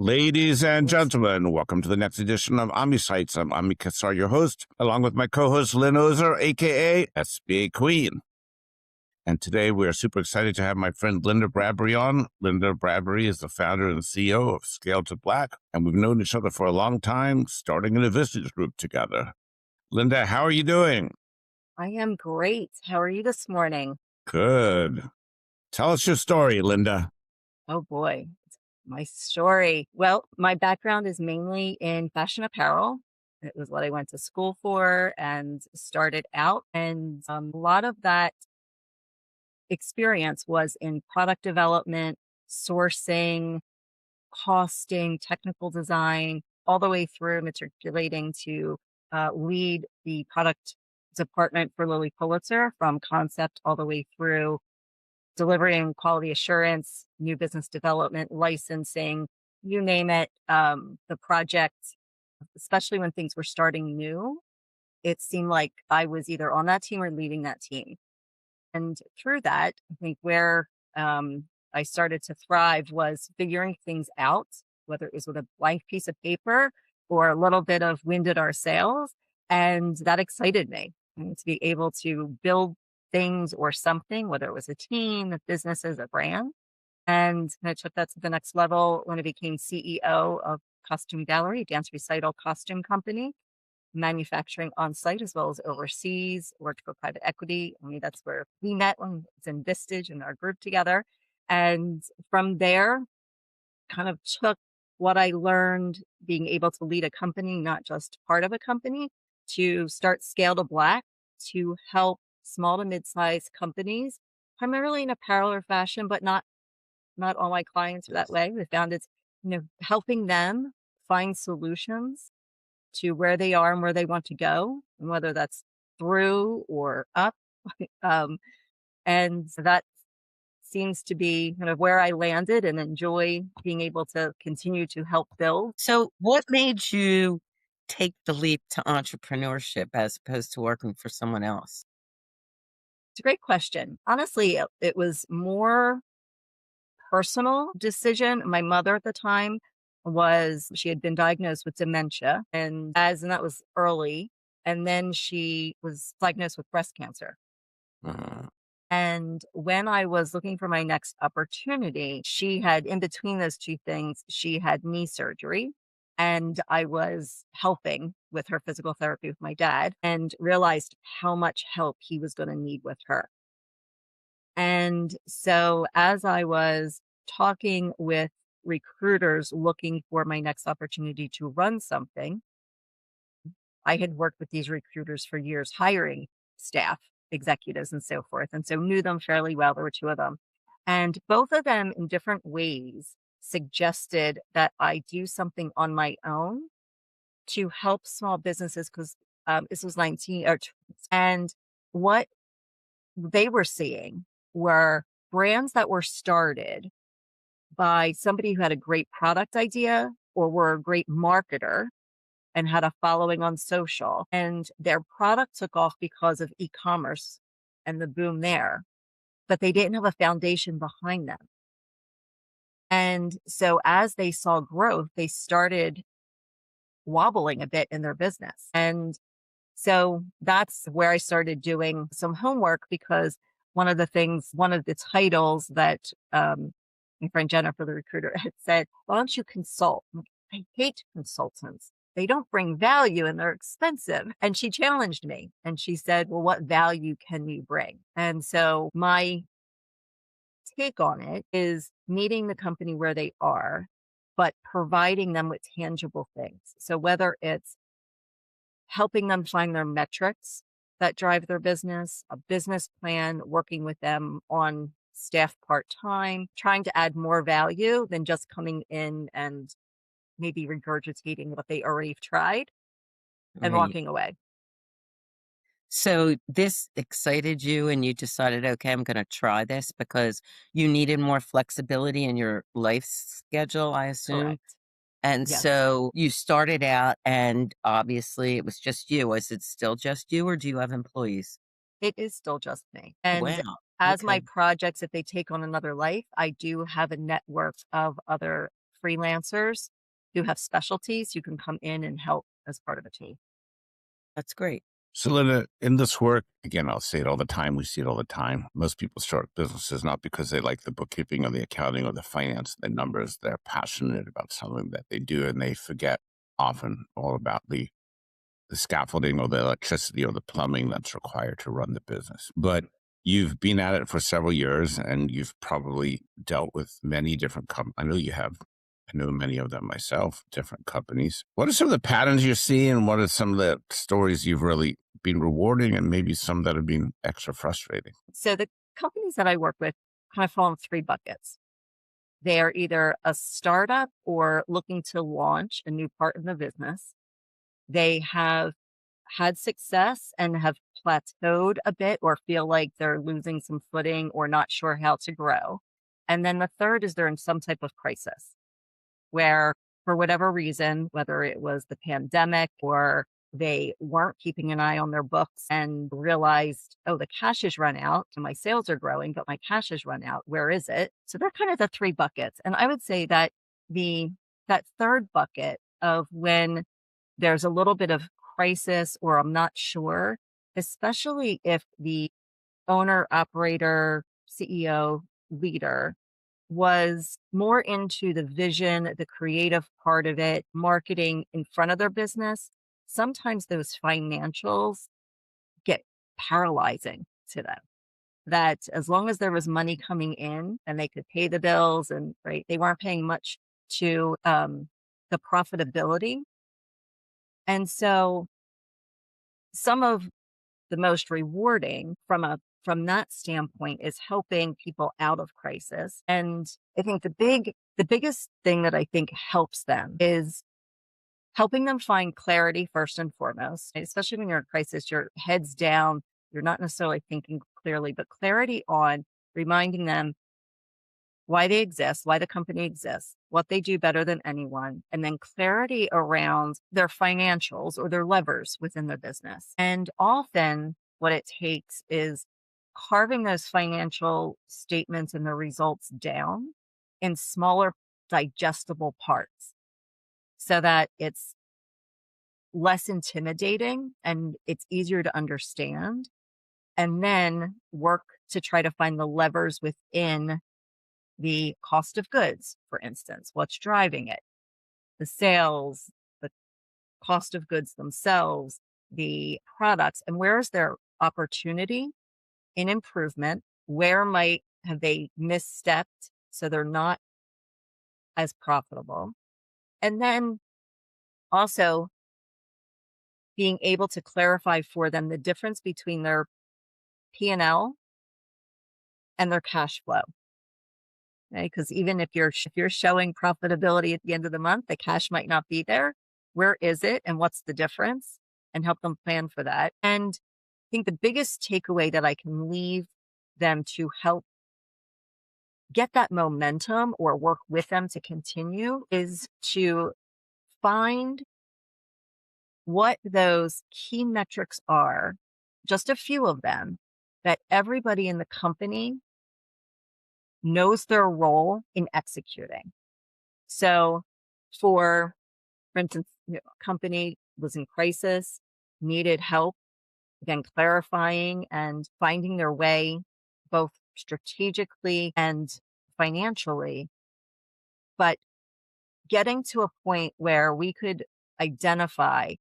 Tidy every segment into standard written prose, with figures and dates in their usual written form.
Ladies and gentlemen, welcome to the next edition of AmiSights. I'm Ami Kassar, your host, along with my co-host Lynn Ozer, a.k.a. SBA Queen. And today we are super excited to have my friend Linda Bradbury on. Linda Bradbury is the founder and CEO of Scale to Black, and we've known each other for a long time, starting in a business group together. Linda, how are you doing? I am great. How are you this morning? Good. Tell us your story, Linda. Oh boy, my story. Well, my background is mainly in fashion apparel. It was what I went to school for and started out. And a lot of that experience was in product development, sourcing, costing, technical design, all the way through matriculating to lead the product department for Lilly Pulitzer from concept all the way through delivering quality assurance, new business development, licensing, you name it. The project, especially when things were starting new, it seemed like I was either on that team or leading that team. And through that, I think where I started to thrive was figuring things out, whether it was with a blank piece of paper or a little bit of wind at our sails. And that excited me, and to be able to build things or something, whether it was a team, a businesses, a brand. And I took that to the next level when I became CEO of Costume Gallery, a dance recital costume company, manufacturing on site as well as overseas, worked for private equity. I mean, that's where we met when it's in Vistage and our group together. And from there, kind of took what I learned being able to lead a company, not just part of a company, to start Scale to Black to help small to mid-sized companies, primarily in apparel or fashion, but not all my clients are that way. We found it's, helping them find solutions to where they are and where they want to go, and whether that's through or up. And that seems to be kind of where I landed and enjoy being able to continue to help build. So what made you take the leap to entrepreneurship as opposed to working for someone else? It's a great question. Honestly, it was more personal decision. My mother at the time she had been diagnosed with dementia and that was early. And then she was diagnosed with breast cancer. Uh, And when I was looking for my next opportunity, she had, in between those two things, she had knee surgery. And I was helping with her physical therapy with my dad and realized how much help he was going to need with her. And so as I was talking with recruiters looking for my next opportunity to run something, I had worked with these recruiters for years, hiring staff, executives, and so forth. And so knew them fairly well. There were two of them. And both of them in different ways suggested that I do something on my own to help small businesses because this was 19 or and what they were seeing were brands that were started by somebody who had a great product idea or were a great marketer and had a following on social, and their product took off because of e-commerce and the boom there, but they didn't have a foundation behind them. And so as they saw growth, they started wobbling a bit in their business. And so that's where I started doing some homework, because one of the titles that my friend Jennifer, the recruiter, had said, why don't you consult? I hate consultants. They don't bring value and they're expensive. And she challenged me and she said, well, what value can you bring? And so my take on it is meeting the company where they are, but providing them with tangible things. So whether it's helping them find their metrics that drive their business, a business plan, working with them on staff part-time, trying to add more value than just coming in and maybe regurgitating what they already tried and Right. walking away. So this excited you and you decided, okay, I'm going to try this because you needed more flexibility in your life schedule, I assume. Correct. And Yes. so you started out and obviously it was just you. Is it still just you or do you have employees? It is still just me. And Wow. as my Okay. projects, if they take on another life, I do have a network of other freelancers who have specialties who can come in and help as part of a team. That's great. So, Linda, in this work, again, I'll say it all the time. We see it all the time. Most people start businesses not because they like the bookkeeping or the accounting or the finance, the numbers. They're passionate about something that they do, and they forget often all about the scaffolding or the electricity or the plumbing that's required to run the business. But you've been at it for several years, and you've probably dealt with many different companies. I know you have. I know many of them myself, different companies. What are some of the patterns you're seeing? What are some of the stories you've really been rewarding, and maybe some that have been extra frustrating? So the companies that I work with kind of fall in three buckets. They are either a startup or looking to launch a new part of the business. They have had success and have plateaued a bit or feel like they're losing some footing or not sure how to grow. And then the third is they're in some type of crisis where, for whatever reason, whether it was the pandemic or they weren't keeping an eye on their books and realized, oh, the cash has run out and my sales are growing, but my cash has run out. Where is it? So they're kind of the three buckets. And I would say that that third bucket of when there's a little bit of crisis or I'm not sure, especially if the owner, operator, CEO, leader was more into the vision, the creative part of it, marketing in front of their business, sometimes those financials get paralyzing to them. That as long as there was money coming in and they could pay the bills and right, they weren't paying much to the profitability. And so some of the most rewarding from that standpoint is helping people out of crisis. And I think the biggest thing that I think helps them is helping them find clarity first and foremost, especially when you're in crisis, your head's down, you're not necessarily thinking clearly, but clarity on reminding them why they exist, why the company exists, what they do better than anyone, and then clarity around their financials or their levers within their business. And often what it takes is carving those financial statements and the results down in smaller digestible parts so that it's less intimidating and it's easier to understand. And then work to try to find the levers within the cost of goods, for instance, what's driving it, the sales, the cost of goods themselves, the products, and where is their opportunity in improvement? Where might have they misstepped so they're not as profitable? And then also being able to clarify for them the difference between their P&L and their cash flow. Okay? Because even if you're showing profitability at the end of the month, the cash might not be there. Where is it and what's the difference? And help them plan for that. And I think the biggest takeaway that I can leave them to help get that momentum or work with them to continue is to find what those key metrics are, just a few of them, that everybody in the company knows their role in executing. So for instance, a company was in crisis, needed help, again, clarifying and finding their way both strategically and financially, but getting to a point where we could identify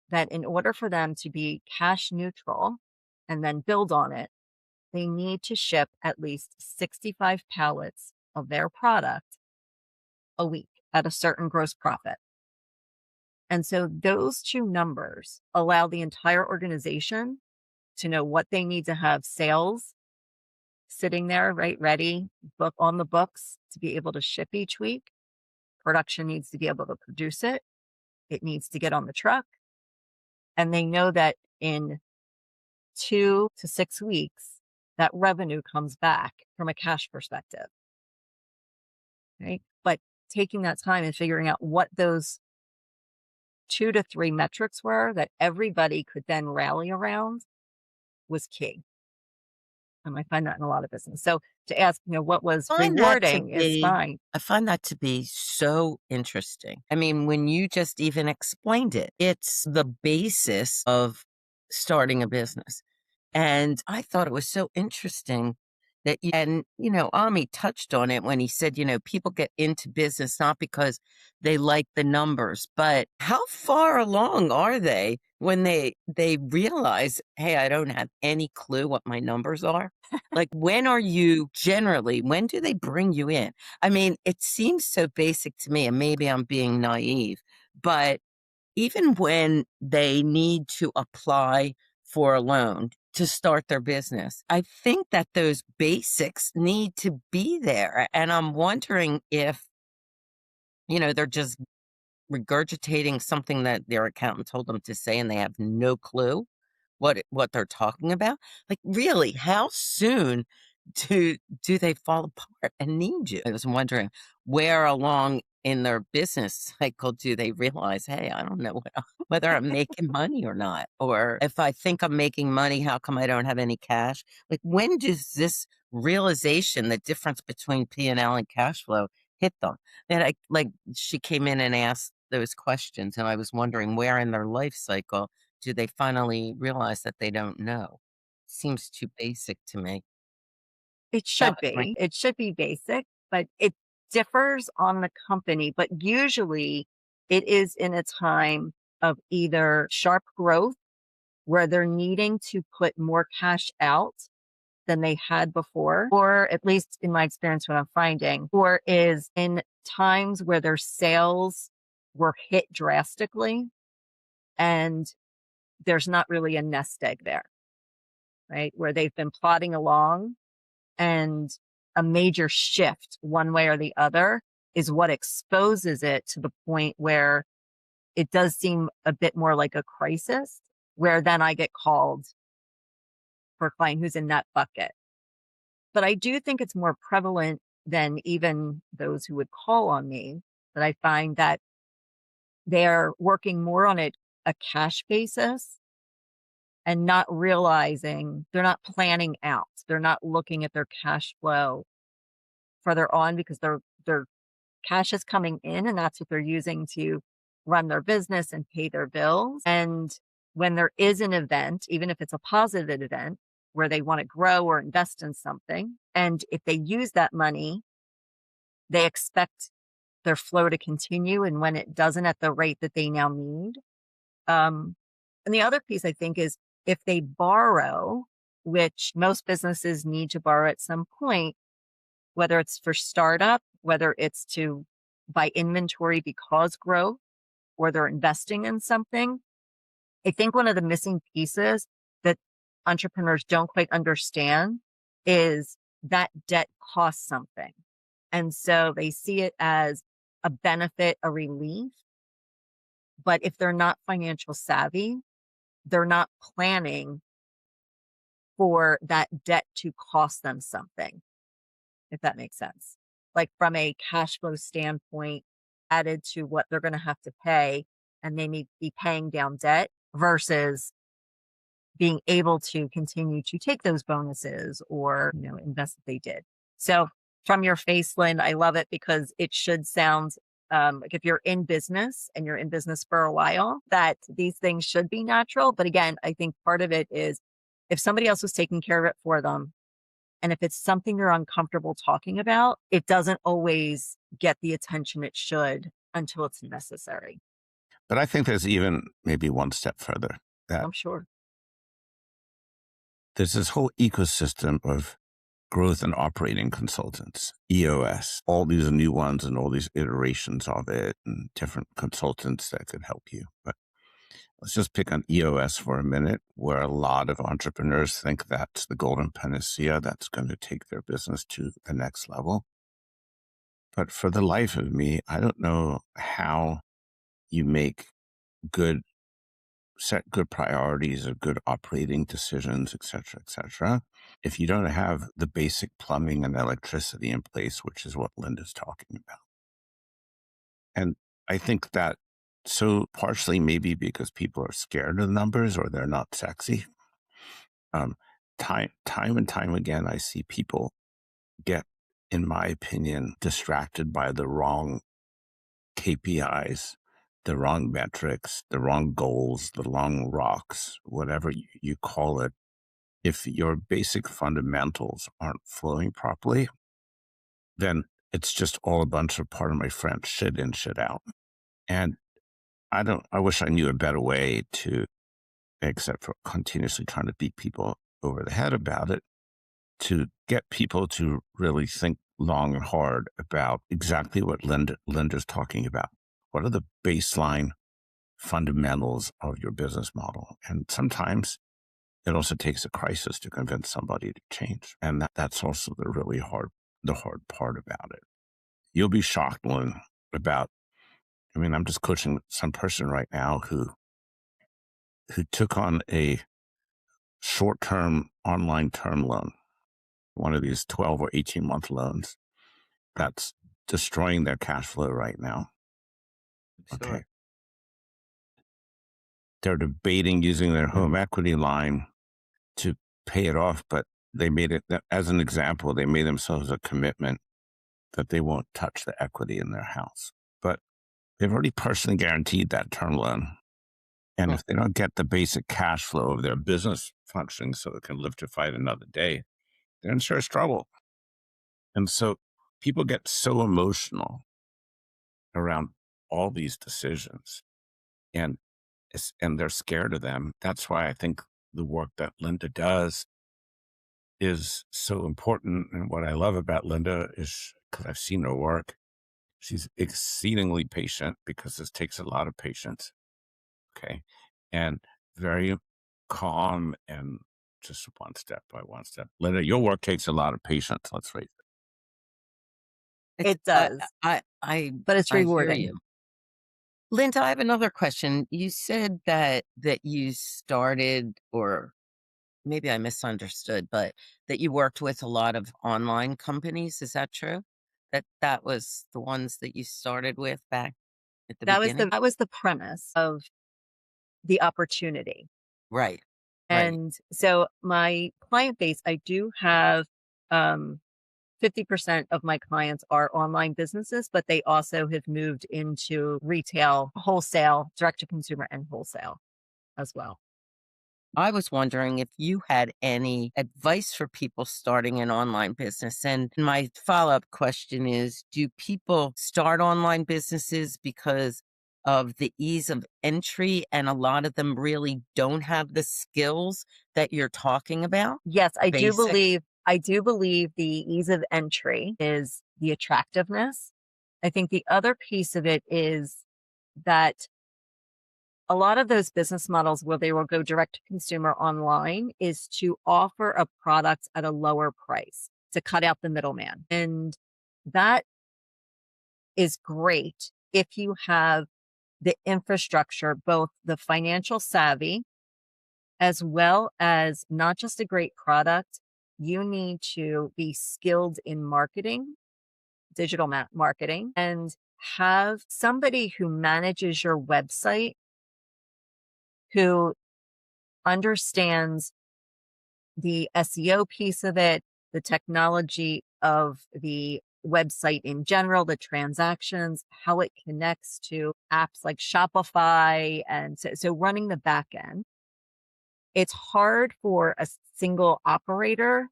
that in order for them to be cash neutral and then build on it, they need to ship at least 65 pallets of their product a week at a certain gross profit. And so those two numbers allow the entire organization to know what they need to have sales sitting there, right, ready, book on the books to be able to ship each week. Production needs to be able to produce it. It needs to get on the truck. And they know that in 2 to 6 weeks, that revenue comes back from a cash perspective. Right. But taking that time and figuring out what those 2 to 3 metrics were that everybody could then rally around was key. I find that in a lot of business. So to ask, what was Find that to rewarding is be fine. I find that to be so interesting. I mean, when you just even explained it, it's the basis of starting a business. And I thought it was so interesting that Ami touched on it when he said, people get into business not because they like the numbers, but how far along are they when they realize, hey, I don't have any clue what my numbers are? Like, when do they bring you in? I mean, it seems so basic to me, and maybe I'm being naive, but even when they need to apply for a loan to start their business, I think that those basics need to be there. And I'm wondering if, they're just regurgitating something that their accountant told them to say and they have no clue what they're talking about. Like, really, how soon do they fall apart and need you? I was wondering, where along in their business cycle do they realize, hey, I don't know whether I'm making money or not, or if I think I'm making money, how come I don't have any cash? Like, when does this realization, the difference between P&L and cash flow, hit them? And she came in and asked those questions, and I was wondering, where in their life cycle do they finally realize that they don't know? Seems too basic to me. It That should was my be. It should be basic, but it differs on the company. But usually it is in a time of either sharp growth where they're needing to put more cash out than they had before, or at least in my experience, what I'm finding, or is in times where their sales were hit drastically and there's not really a nest egg there, right? Where they've been plodding along and a major shift one way or the other is what exposes it to the point where it does seem a bit more like a crisis, where then I get called for a client who's in that bucket. But I do think it's more prevalent than even those who would call on me, that I find that they're working more on a cash basis and not realizing, they're not planning out. They're not looking at their cash flow further on because their cash is coming in and that's what they're using to run their business and pay their bills. And when there is an event, even if it's a positive event where they want to grow or invest in something, and if they use that money, they expect their flow to continue. And when it doesn't at the rate that they now need. And the other piece I think is, if they borrow, which most businesses need to borrow at some point, whether it's for startup, whether it's to buy inventory because growth, or they're investing in something. I think one of the missing pieces that entrepreneurs don't quite understand is that debt costs something. And so they see it as a benefit, a relief. But if they're not financial savvy, they're not planning for that debt to cost them something, if that makes sense. Like, from a cash flow standpoint, added to what they're going to have to pay, and they may be paying down debt versus being able to continue to take those bonuses or, invest if they did. So from your face, Lynn, I love it because it should sound like, if you're in business and you're in business for a while, that these things should be natural. But again, I think part of it is, if somebody else was taking care of it for them, and if it's something they're uncomfortable talking about, it doesn't always get the attention it should until it's necessary. But I think there's even maybe one step further, that I'm sure. there's this whole ecosystem of growth and operating consultants, EOS, all these new ones and all these iterations of it and different consultants that could help you. But let's just pick on EOS for a minute, where a lot of entrepreneurs think that's the golden panacea that's going to take their business to the next level. But for the life of me, I don't know how you set good priorities or good operating decisions, et cetera, if you don't have the basic plumbing and electricity in place, which is what Linda's talking about. And I think that, so partially maybe because people are scared of numbers or they're not sexy. time and time again, I see people get, in my opinion, distracted by the wrong KPIs, the wrong metrics, the wrong goals, the wrong rocks, whatever you call it. If your basic fundamentals aren't flowing properly, then it's just all a bunch of, pardon my French, shit in, shit out. And I wish I knew a better way to, except for continuously trying to beat people over the head about it, to get people to really think long and hard about exactly what Linda's talking about. What are the baseline fundamentals of your business model? And sometimes it also takes a crisis to convince somebody to change. And that's also the hard part about it. You'll be shocked, Lynn, I'm just coaching some person right now who took on a short-term online term loan, one of these 12 or 18-month loans that's destroying their cash flow right now. Sure. Okay. They're debating using their home equity line to pay it off, but they made it, as an example, they made themselves a commitment that they won't touch the equity in their house. But they've already personally guaranteed that term loan. And if they don't get the basic cash flow of their business functioning so it can live to fight another day, they're in serious trouble. And so people get so emotional around all these decisions, and they're scared of them. That's why I think the work that Linda does is so important. And what I love about Linda is, because I've seen her work, she's exceedingly patient, because this takes a lot of patience. Okay. And very calm and just one step by one step. Linda, your work takes a lot of patience, let's face it. It does, I but it's I hear rewarding. you. Linda, I have another question. You said that you started, or maybe I misunderstood, but that you worked with a lot of online companies. Is that true? That was the ones that you started with back at the beginning? That was the premise of the opportunity. Right. Right. And so my client base, I do have 50% of my clients are online businesses, but they also have moved into retail, wholesale, direct to consumer, and wholesale as well. I was wondering if you had any advice for people starting an online business. And my follow-up question is, do people start online businesses because of the ease of entry, and a lot of them really don't have the skills that you're talking about? Yes, I do Basic. believe the ease of entry is the attractiveness. I think the other piece of it is that a lot of those business models where they will go direct to consumer online is to offer a product at a lower price to cut out the middleman. And that is great if you have the infrastructure, both the financial savvy, as well as not just a great product. You need to be skilled in marketing, digital marketing, and have somebody who manages your website who understands the SEO piece of it, the technology of the website in general, the transactions, how it connects to apps like Shopify. And so running the back end, it's hard for a single operator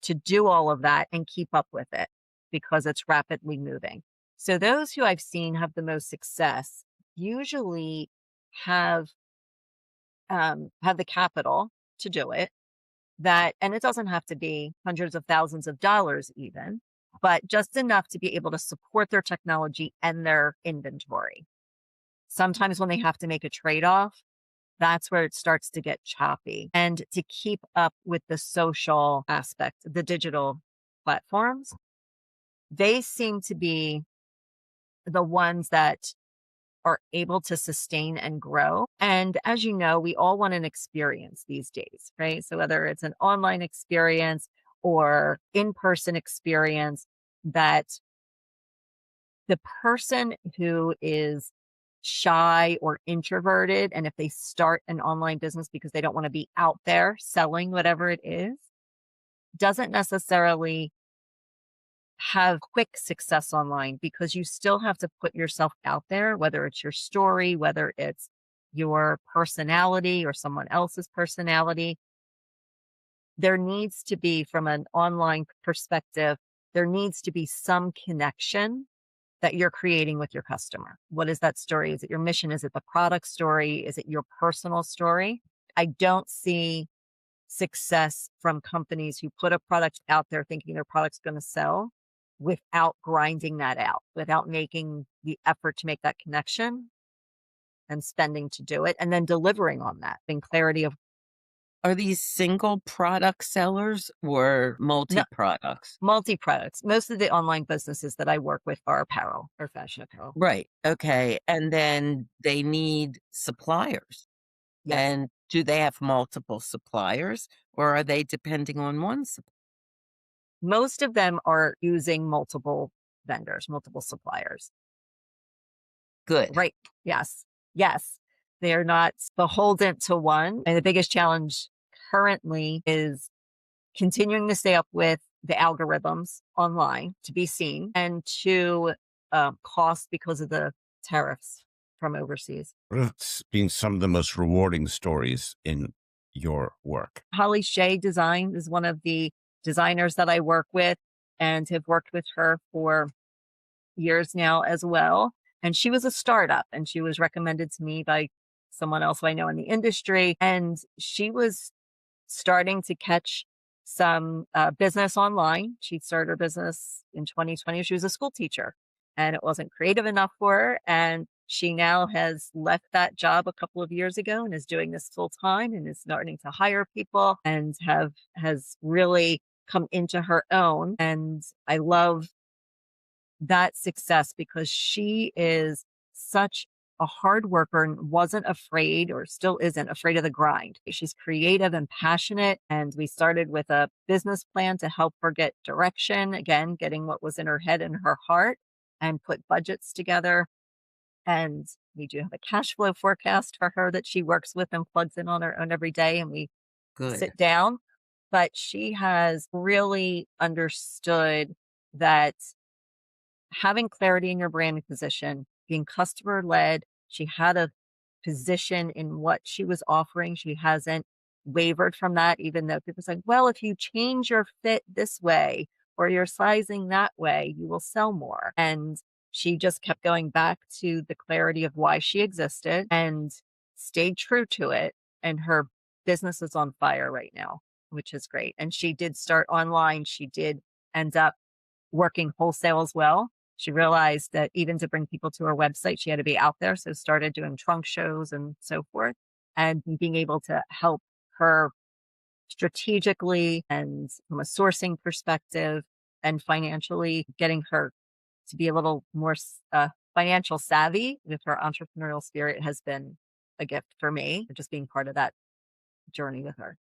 to do all of that and keep up with it because it's rapidly moving. So those who I've seen have the most success usually have the capital to do it. And it doesn't have to be hundreds of thousands of dollars even, but just enough to be able to support their technology and their inventory. Sometimes when they have to make a trade-off, that's where it starts to get choppy. And to keep up with the social aspect, the digital platforms, they seem to be the ones that are able to sustain and grow. And as you know, we all want an experience these days, right? So whether it's an online experience or in-person experience, that the person who is shy or introverted, and if they start an online business because they don't want to be out there selling whatever it is, doesn't necessarily have quick success online, because you still have to put yourself out there, whether it's your story, whether it's your personality or someone else's personality. There needs to be, from an online perspective, there needs to be some connection that you're creating with your customer. What is that story? Is it your mission? Is it the product story? Is it your personal story? I don't see success from companies who put a product out there thinking their product's going to sell without grinding that out, without making the effort to make that connection and spending to do it, and then delivering on that in clarity of Are these single product sellers or multi-products? multi-products. Most of the online businesses that I work with are apparel or fashion apparel. Right. Okay. And then they need suppliers. Yes. And do they have multiple suppliers, or are they depending on one supplier? Most of them are using multiple vendors, multiple suppliers. Good. Right. Yes. Yes. They're not beholden to one. And the biggest challenge currently is continuing to stay up with the algorithms online to be seen, and to cost because of the tariffs from overseas. What's been some of the most rewarding stories in your work? Holly Shea Design is one of the designers that I work with, and have worked with her for years now as well. And she was a startup, and she was recommended to me by someone else who I know in the industry. And she was starting to catch some business online. She started her business in 2020. She was a school teacher, and it wasn't creative enough for her. And she now has left that job a couple of years ago and is doing this full time, and is starting to hire people, and has really come into her own. And I love that success because she is such a hard worker and wasn't afraid, or still isn't afraid, of the grind. She's creative and passionate. And we started with a business plan to help her get direction, again, getting what was in her head and her heart, and put budgets together. And we do have a cash flow forecast for her that she works with and plugs in on her own every day. And we Good. sit down. But she has really understood that having clarity in your branding position, being customer led, she had a position in what she was offering. She hasn't wavered from that, even though people say, well, if you change your fit this way or your sizing that way, you will sell more. And she just kept going back to the clarity of why she existed and stayed true to it. And her business is on fire right now, which is great. And she did start online. She did end up working wholesale as well. She realized that even to bring people to her website, she had to be out there. So started doing trunk shows and so forth, and being able to help her strategically and from a sourcing perspective, and financially getting her to be a little more financial savvy with her entrepreneurial spirit has been a gift for me, just being part of that journey with her.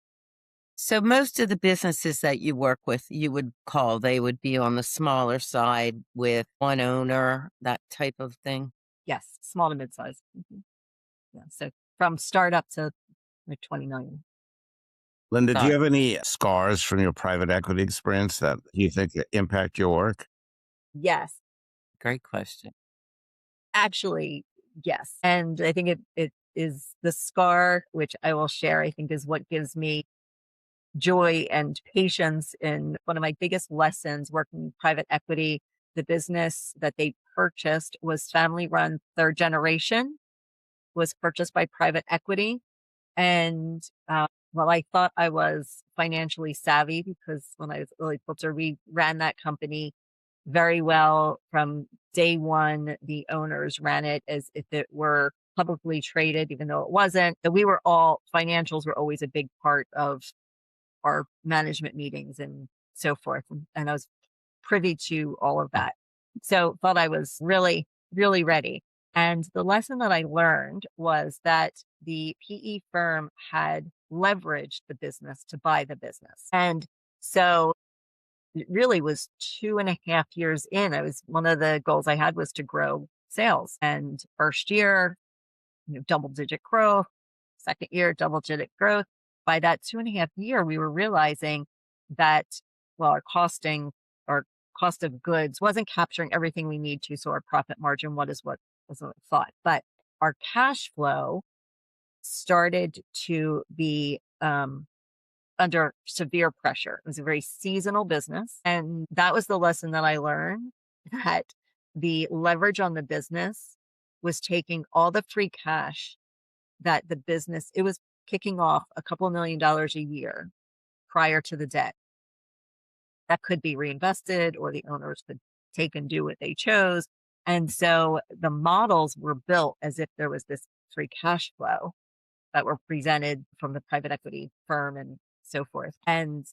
So most of the businesses that you work with, they would be on the smaller side with one owner, that type of thing? Yes, small to mid-size. Mm-hmm. Yeah, so from startup to like 20 million. Linda, do you have any scars from your private equity experience that you think impact your work? Yes. Great question. Actually, yes. And I think it is the scar, which I will share, I think is what gives me joy and patience. In one of my biggest lessons working in private equity, the business that they purchased was family run, third generation, was purchased by private equity. And well, I thought I was financially savvy because when I was really Pulitzer, we ran that company very well from day one. The owners ran it as if it were publicly traded, even though it wasn't. So financials were always a big part of our management meetings and so forth. And I was privy to all of that. So thought I was really, really ready. And the lesson that I learned was that the PE firm had leveraged the business to buy the business. And so it really was 2.5 years in. One of the goals I had was to grow sales. And first year, double-digit growth. Second year, double-digit growth. By that 2.5 year, we were realizing that, well, our cost of goods wasn't capturing everything we need to. So our profit margin, what was what I thought. But our cash flow started to be under severe pressure. It was a very seasonal business. And that was the lesson that I learned, that the leverage on the business was taking all the free cash that the business, it was kicking off a couple $1 million a year prior to the debt. That could be reinvested, or the owners could take and do what they chose. And so the models were built as if there was this free cash flow that were presented from the private equity firm and so forth. And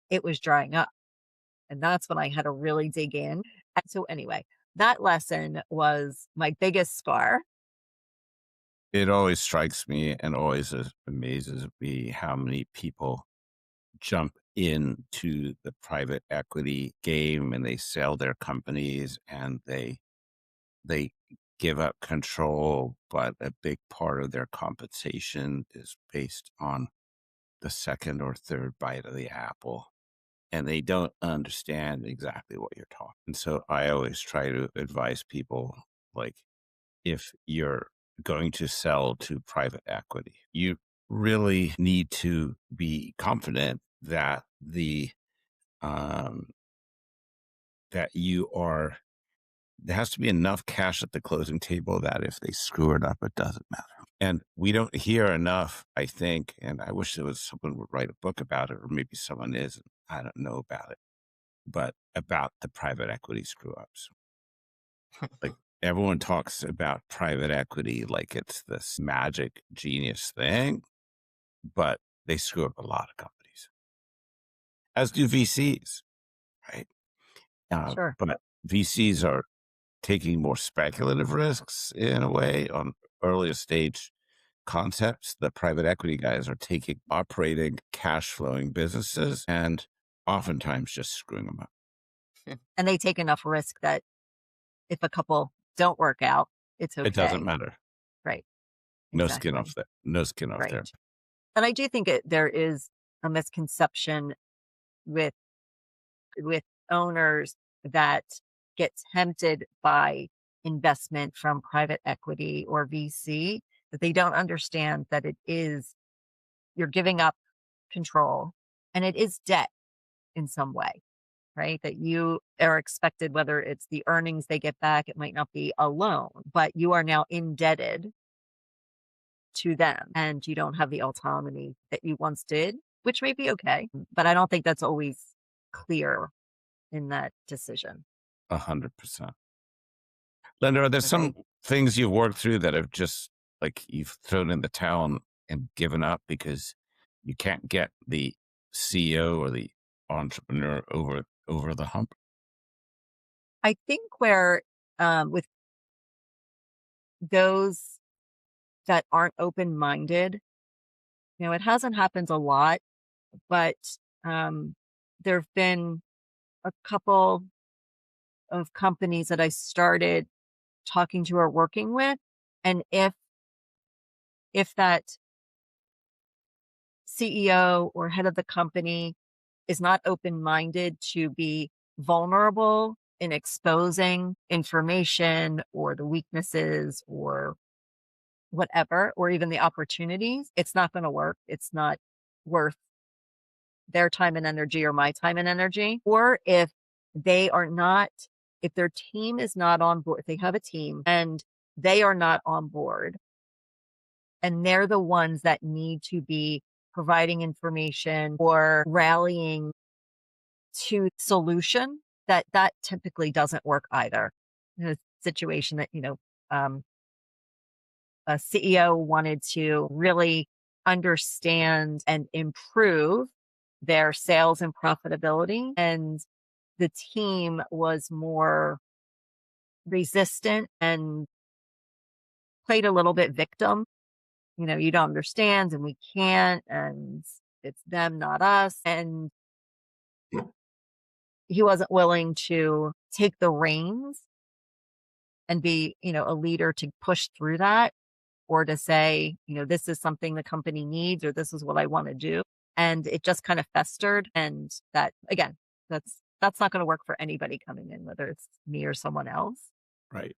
it was drying up. And that's when I had to really dig in. And so anyway, that lesson was my biggest scar. It always strikes me and always amazes me how many people jump into the private equity game and they sell their companies and they give up control, but a big part of their compensation is based on the second or third bite of the apple. And they don't understand exactly what you're talking. And so I always try to advise people, like, if you're going to sell to private equity, you really need to be confident that that there has to be enough cash at the closing table that if they screw it up, it doesn't matter. And we don't hear enough, I think, and I wish there was someone would write a book about it, or maybe someone is, and I don't know about it, but about the private equity screw ups. Like, everyone talks about private equity like it's this magic genius thing, but they screw up a lot of companies, as do VCs, right? Sure. But VCs are taking more speculative risks in a way on earlier stage concepts. The private equity guys are taking operating, cash flowing businesses and oftentimes just screwing them up. And they take enough risk that if a couple don't work out, it's okay. It doesn't matter. Right. No Exactly. skin off that. No skin off there. Right. And I do think there is a misconception with owners that get tempted by investment from private equity or VC, that they don't understand that you're giving up control, and it is debt in some way, right? That you are expected, whether it's the earnings they get back, it might not be a loan, but you are now indebted to them and you don't have the autonomy that you once did, which may be okay. But I don't think that's always clear in that decision. 100%. Linda, are there some things you've worked through that have just, like, you've thrown in the towel and given up because you can't get the CEO or the entrepreneur over the hump? I think where with those that aren't open-minded, it hasn't happened a lot, but there have been a couple of companies that I started talking to or working with. And if that CEO or head of the company is not open-minded to be vulnerable in exposing information or the weaknesses or whatever, or even the opportunities, it's not going to work. It's not worth their time and energy or my time and energy. Or if their team is not on board, if they have a team and they are not on board, and they're the ones that need to be providing information or rallying to solution, that typically doesn't work either. In a situation that, a CEO wanted to really understand and improve their sales and profitability, and the team was more resistant and played a little bit victim. You don't understand and we can't, and it's them, not us. And he wasn't willing to take the reins and be, a leader to push through that, or to say, this is something the company needs, or this is what I want to do. And it just kind of festered. And that, again, that's not going to work for anybody coming in, whether it's me or someone else. Right.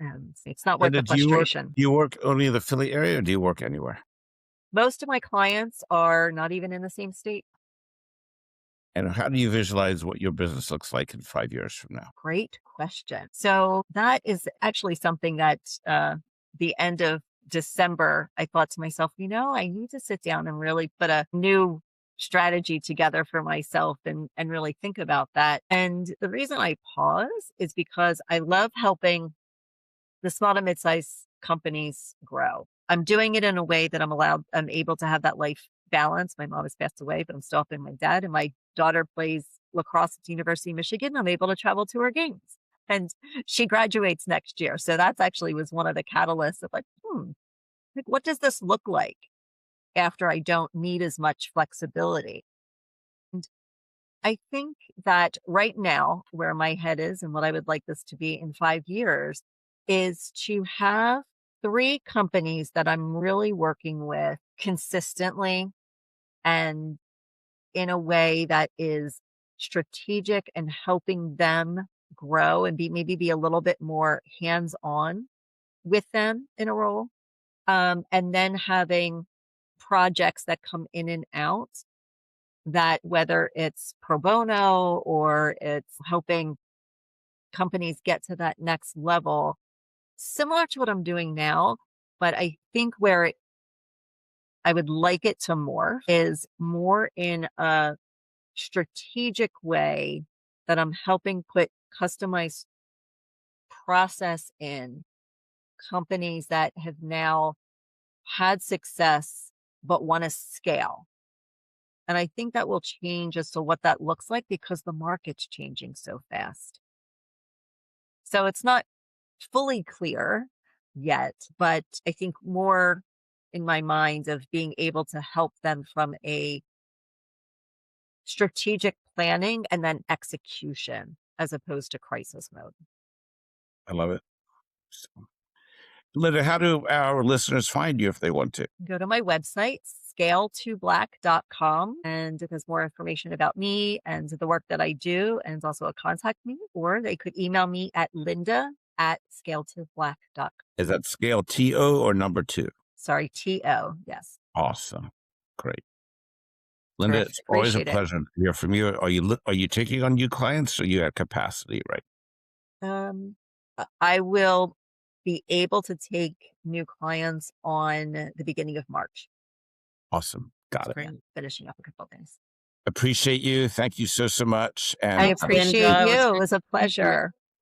And it's not worth Linda, the frustration. Do you work only in the Philly area, or do you work anywhere? Most of my clients are not even in the same state. And how do you visualize what your business looks like in 5 years from now? Great question. So that is actually something that the end of December, I thought to myself, I need to sit down and really put a new strategy together for myself and really think about that. And the reason I pause is because I love helping the small to mid-sized companies grow. I'm doing it in a way that I'm able to have that life balance. My mom has passed away, but I'm still helping my dad, and my daughter plays lacrosse at the University of Michigan. I'm able to travel to her games, and she graduates next year. So that's actually was one of the catalysts of like what does this look like after I don't need as much flexibility? And I think that right now, where my head is and what I would like this to be in 5 years is to have 3 companies that I'm really working with consistently and in a way that is strategic and helping them grow and maybe be a little bit more hands-on with them in a role. And then having projects that come in and out, that whether it's pro bono or it's helping companies get to that next level, similar to what I'm doing now. But I think where I would like it to morph is more in a strategic way that I'm helping put customized process in companies that have now had success but want to scale. And I think that will change as to what that looks like because the market's changing so fast. So it's not fully clear yet, but I think more in my mind of being able to help them from a strategic planning and then execution as opposed to crisis mode. I love it. Linda, how do our listeners find you if they want to? Go to my website, scale2black.com, and there's more information about me and the work that I do, and also a contact me, or they could email me at linda@scale2black.com. Is that scale TO or number 2? Sorry, TO. Yes. Awesome. Great. Linda, Terrific. it's always a Appreciate it. pleasure to hear from you. Are you taking on new clients, or you at capacity, right? I will be able to take new clients on the beginning of March. Awesome. Got it. Great. Finishing up a couple of things. Appreciate you. Thank you so much. And I Thanks, appreciate Linda. you. It was a pleasure.